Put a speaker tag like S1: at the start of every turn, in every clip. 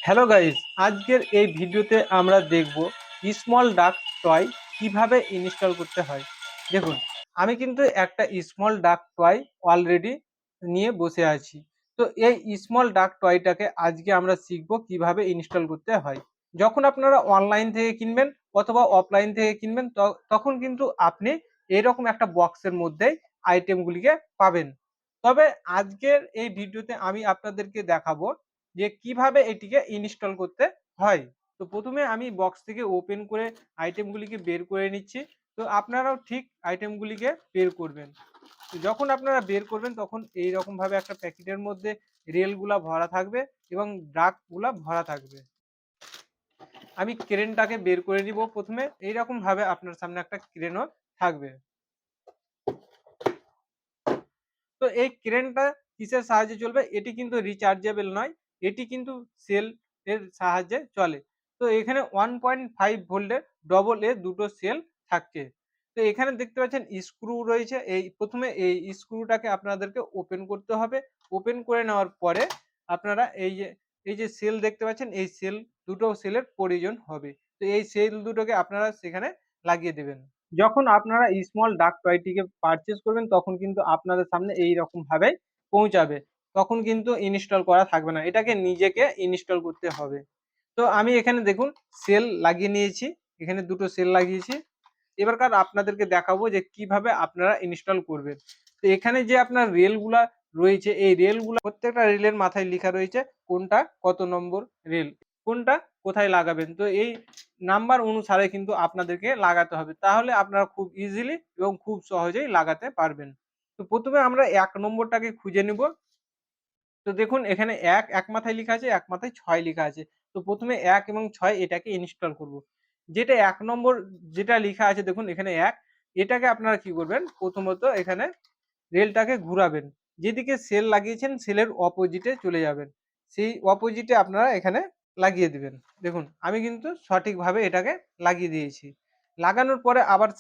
S1: Hello guys, আজকের এই ভিডিওতে আমরা দেখব স্মল ডাক টয় কিভাবে ইনস্টল করতে হয়। দেখুন, আমি কিন্তু একটা স্মল ডাক টয় অলরেডি নিয়ে বসে আছি। তো এই স্মল ডাক টয়টাকে আজকে আমরা শিখব কিভাবে ইনস্টল করতে হয়। যখন আপনারা অনলাইন থেকে কিনবেন অথবা অফলাইন থেকে কিনবেন তখন কিন্তু আপনি এরকম একটা বক্সের মধ্যে আইটেমগুলিকে পাবেন। তবে আজকের এই ভিডিওতে আমি আপনাদেরকে দেখাবো যে কিভাবে এটিকে ইনস্টল করতে হয়। তো প্রথমে আমি বক্স থেকে ওপেন করে আইটেমগুলিকে বের করে নিচ্ছি। তো আপনারাও ঠিক আইটেমগুলিকে বের করবেন। তো যখন আপনারা বের করবেন তখন এইরকম ভাবে একটা প্যাকেটের মধ্যে রেলগুলা ভরা থাকবে এবং ড্রাগগুলা ভরা থাকবে। আমি ক্রেনটাকে বের করে নিব প্রথমে। এইরকম ভাবে আপনার সামনে একটা ক্রেনও থাকবে। তো এই ক্রেনটা কিসের সাহায্যে চলবে? এটি কিন্তু রিচার্জেবল নয়, এটি কিন্তু সেল এর সাহায্যে চলে। তো এখানে 1.5 ভোল্টের ডবল এ দুটো সেল থাকছে। তো এখানে দেখতে পাচ্ছেন স্ক্রু রয়েছে। এই প্রথমে এই স্ক্রুটাকে আপনাদেরকে ওপেন করতে হবে। ওপেন করে নেওয়ার পরে আপনারা এই যে সেল দেখতে পাচ্ছেন, এই সেল দুটো সেলের প্রয়োজন হবে। তো এই সেল দুটোকে আপনারা সেখানে লাগিয়ে দেবেন। যখন আপনারা স্মল ডাক টয়টিকে পারচেজ করবেন তখন কিন্তু আপনাদের সামনে এইরকম ভাবে পৌঁছাবে। তখন কিন্তু ইনস্টল করা থাকবে না, এটাকে নিজেকে ইনস্টল করতে হবে। তো আমি এখানে দেখুন সেল লাগিয়ে নিয়েছি, এখানে দুটো সেল লাগিয়েছি। এবারকার আপনাদেরকে দেখাবো যে কিভাবে আপনারা ইনস্টল করবেন। তো এখানে যে আপনার রেলগুলা রয়েছে, এই রেলগুলা প্রত্যেকটা রেলের মাথায় লেখা রয়েছে কোনটা কত নম্বর রেল, কোনটা কোথায় লাগাবেন। তো এই নাম্বার অনুসারে কিন্তু আপনাদেরকে লাগাতে হবে, তাহলে আপনারা খুব ইজিলি এবং খুব সহজেই লাগাতে পারবেন। তো প্রথমে আমরা ১ নম্বরটাকে খুঁজে নিব। তো দেখুন এখানে এক মাথায় লেখা আছে, এক মাথায় ৬ লেখা আছে। তো প্রথমে ১ এবং ৬ এটাকে ইনস্টল করব। যেটা ১ নম্বর যেটা লেখা আছে দেখুন এখানে ১, এটাকে আপনারা কি করবেন? প্রথমত এখানে রেলটাকে ঘুরাবেন। যেদিকে সেল লাগিয়েছেন সেলের অপোজিটে চলে যাবেন। সেই অপোজিটে আপনারা এখানে লাগিয়ে দিবেন। দেখুন আমি কিন্তু সঠিকভাবে এটাকে লাগিয়ে দিয়েছি। লাগানোর পরে আবার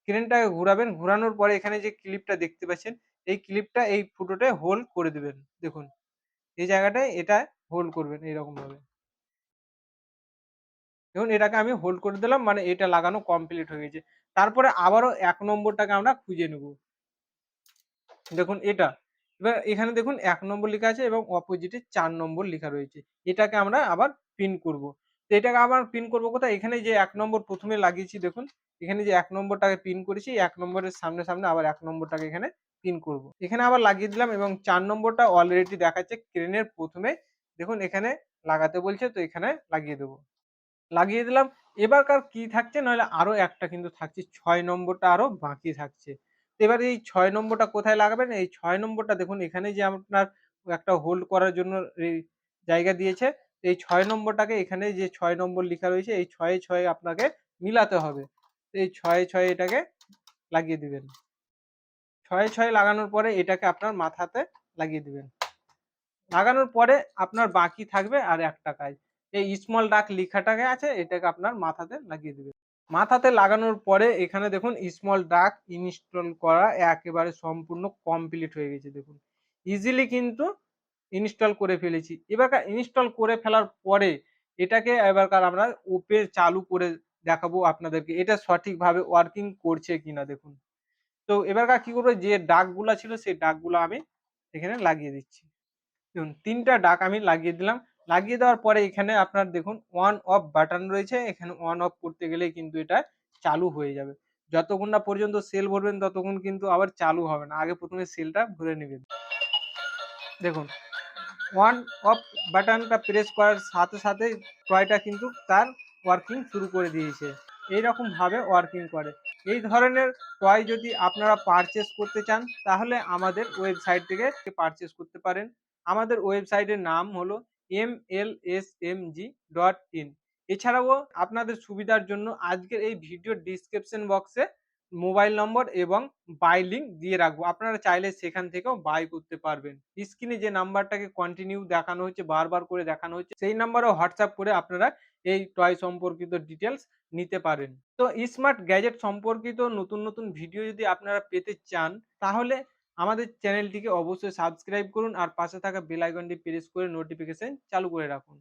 S1: ক্রেনটাকে ঘুরাবেন। ঘুরানোর পরে এখানে যে ক্লিপটা দেখতে পাচ্ছেন, এই ক্লিপটা এই ফুটোতে হোল্ড করে দিবেন। দেখুন এই জায়গাটায় এটা হোল্ড করবেন এইরকম ভাবে। দেখুন এটাকে আমি হোল্ড করে দিলাম, মানে এটা লাগানো কমপ্লিট হয়ে গেছে। তারপরে আবারও ১ নম্বরটাকে আমরা খুঁজে নেব। দেখুন এটা। এবার এখানে দেখুন ১ নম্বর লেখা আছে এবং অপোজিটে ৪ নম্বর লেখা রয়েছে। এটাকে আমরা আবার পিন করব। তো এটাকে আবার পিন করব কোথায়? এখানে যে ১ নম্বর প্রথমে লাগিয়েছি দেখুন, এখানে যে ১ নম্বরটাকে পিন করেছি, ১ নম্বরের সামনে আবার ১ নম্বরটাকে এখানে পিন করব। এখানে আবার লাগিয়ে দিলাম এবং ৪ নম্বরটা অলরেডি দেখাচ্ছে ক্রেনের প্রথমে। দেখুন এখানে লাগাতে বলছে, তো এখানে লাগিয়ে দেব। লাগিয়ে দিলাম। এবারকার কি থাকছে, নইলে আরো একটা কিন্তু থাকছে, ৬ নম্বরটা আরো বাকি থাকছে। তো এবার এই ৬ নম্বরটা কোথায় লাগাবেন? এই ৬ নম্বরটা দেখুন এখানে যে আপনার একটা হোল্ড করার জন্য এই জায়গা দিয়েছে। এই ৬ নম্বরটাকে এখানে যে ৬ নম্বর লেখা রয়েছে, এই ৬ এ ৬ আপনাকে মিলাতে হবে। তো এই ৬ এ ৬ এটাকে লাগিয়ে দিবেন। ৬ এ ৬ লাগানোর পরে এটাকে আপনার মাথাতে লাগিয়ে দিবেন। লাগানোর পরে আপনার বাকি থাকবে আর একটা কাজ। এই স্মল ডাক লেখাটাকে আছে, এটাকে আপনার মাথাতে লাগিয়ে দিবেন। মাথাতে লাগানোর পরে এখানে দেখুন স্মল ডাক ইনস্টল করা একেবারে সম্পূর্ণ কমপ্লিট হয়ে গেছে। দেখুন ইজিলি কিন্তু ইনস্টল করে ফেলেছি। এবারকার ইনস্টল করে ফেলার পরে এটাকে এবারকার আমরা ওপেন চালু করে দেখাবো আপনাদেরকে এটা সঠিকভাবে ওয়ার্কিং করছে কিনা। দেখুন তো এবারকার কি করবো, যে ডাকগুলা ছিল সেই ডাকগুলা আমি এখানে লাগিয়ে দিচ্ছি। দেখুন ৩টা ডাক আমি লাগিয়ে দিলাম। লাগিয়ে দেওয়ার পরে এখানে আপনার দেখুন অন অফ বাটন রয়েছে। এখানে অন অফ করতে গেলেই কিন্তু এটা চালু হয়ে যাবে। যতক্ষণ না পর্যন্ত সেল ভরবেন ততক্ষণ কিন্তু আবার চালু হবে না। আগে প্রথমে সেলটা ভরে নিবেন। দেখুন অন অফ বাটনটা প্রেস করার সাথে টয়টা কিন্তু তার ওয়ার্কিং শুরু করে দিয়েছে। এইরকম ভাবে ওয়ার্কিং করে। এই ধরনের টয় যদি আপনারা পারচেজ করতে চান তাহলে আমাদের ওয়েবসাইট থেকে পারচেজ করতে পারেন। আমাদের ওয়েবসাইটের নাম হলো mlsmg.in। এছাড়াও আপনাদের সুবিধার জন্য আজকের এই ভিডিও ডিসক্রিপশন বক্সে মোবাইল নম্বর এবং বাই লিঙ্ক দিয়ে রাখবো। আপনারা চাইলে সেখান থেকেও বাই করতে পারবেন। স্ক্রিনে যে নাম্বারটাকে কন্টিনিউ দেখানো হচ্ছে, বারবার করে দেখানো হচ্ছে, সেই নাম্বারে হোয়াটসঅ্যাপ করে আপনারা এই টয় সম্পর্কিত ডিটেলস নিতে পারেন। তো স্মার্ট গ্যাজেট সম্পর্কিত নতুন ভিডিও যদি আপনারা পেতে চান তাহলে আমাদের চ্যানেলটিকে অবশ্যই সাবস্ক্রাইব করুন আর পাশে থাকা বেল আইকনটি প্রেস করে নোটিফিকেশন চালু করে রাখুন।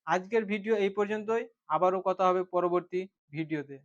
S1: আজকের ভিডিও এই পর্যন্তই। আবারও কথা হবে পরবর্তী ভিডিওতে।